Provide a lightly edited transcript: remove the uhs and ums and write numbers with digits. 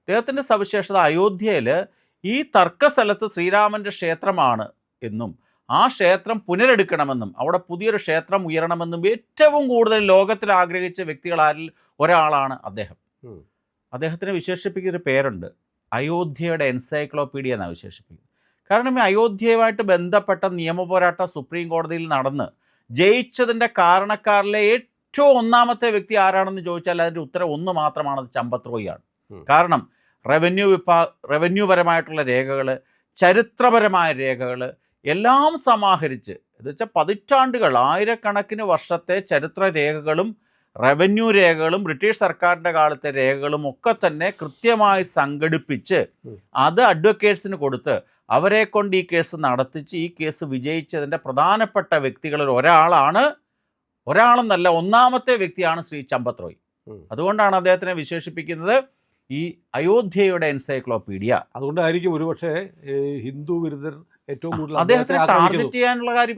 അദ്ദേഹത്തിൻ്റെ സവിശേഷത അയോധ്യയിൽ ഈ തർക്കസ്ഥലത്ത് ശ്രീരാമൻ്റെ ക്ഷേത്രമാണ് എന്നും ആ ക്ഷേത്രം പുനരെടുക്കണമെന്നും അവിടെ പുതിയൊരു ക്ഷേത്രം ഉയരണമെന്നും ഏറ്റവും കൂടുതൽ ലോകത്തിൽ ആഗ്രഹിച്ച വ്യക്തികളിൽ ഒരാളാണ് അദ്ദേഹം. അദ്ദേഹത്തിനെ വിശേഷിപ്പിക്കുന്നൊരു പേരുണ്ട്, അയോധ്യയുടെ എൻസൈക്ലോപീഡിയ എന്നാണ് വിശേഷിപ്പിക്കുന്നത്. കാരണം ഈ അയോധ്യയുമായിട്ട് ബന്ധപ്പെട്ട നിയമപോരാട്ടം സുപ്രീം കോടതിയിൽ നടന്ന് ജയിച്ചതിൻ്റെ കാരണക്കാരിലെ ഏറ്റവും ഒന്നാമത്തെ വ്യക്തി ആരാണെന്ന് ചോദിച്ചാൽ അതിൻ്റെ ഉത്തരം ഒന്ന് മാത്രമാണ്, അത് ചമ്പത് റോയിയാണ്. കാരണം റവന്യൂ പരമായിട്ടുള്ള രേഖകൾ, ചരിത്രപരമായ രേഖകൾ എല്ലാം സമാഹരിച്ച്, എന്ന് വെച്ചാൽ പതിറ്റാണ്ടുകൾ, ആയിരക്കണക്കിന് വർഷത്തെ ചരിത്ര രേഖകളും റവന്യൂ രേഖകളും ബ്രിട്ടീഷ് സർക്കാരിൻ്റെ കാലത്തെ രേഖകളും ഒക്കെ തന്നെ കൃത്യമായി സംഘടിപ്പിച്ച് അത് അഡ്വക്കേറ്റ്സിന് കൊടുത്ത് അവരെ കൊണ്ട് ഈ കേസ് നടത്തിച്ച് ഈ കേസ് വിജയിച്ചതിൻ്റെ പ്രധാനപ്പെട്ട വ്യക്തികളിൽ ഒരാളെന്നല്ല ഒന്നാമത്തെ വ്യക്തിയാണ് ശ്രീ ചമ്പത് റോയ്. അതുകൊണ്ടാണ് അദ്ദേഹത്തിനെ വിശേഷിപ്പിക്കുന്നത് ഈ അയോധ്യയുടെ എൻസൈക്ലോപീഡിയ. അതുകൊണ്ടായിരിക്കും ഒരുപക്ഷെ ഹിന്ദു വിരുദ്ധർ ഏറ്റവും കൂടുതൽ അദ്ദേഹത്തെ ടാർഗറ്റ് ചെയ്യാനുള്ള കാര്യം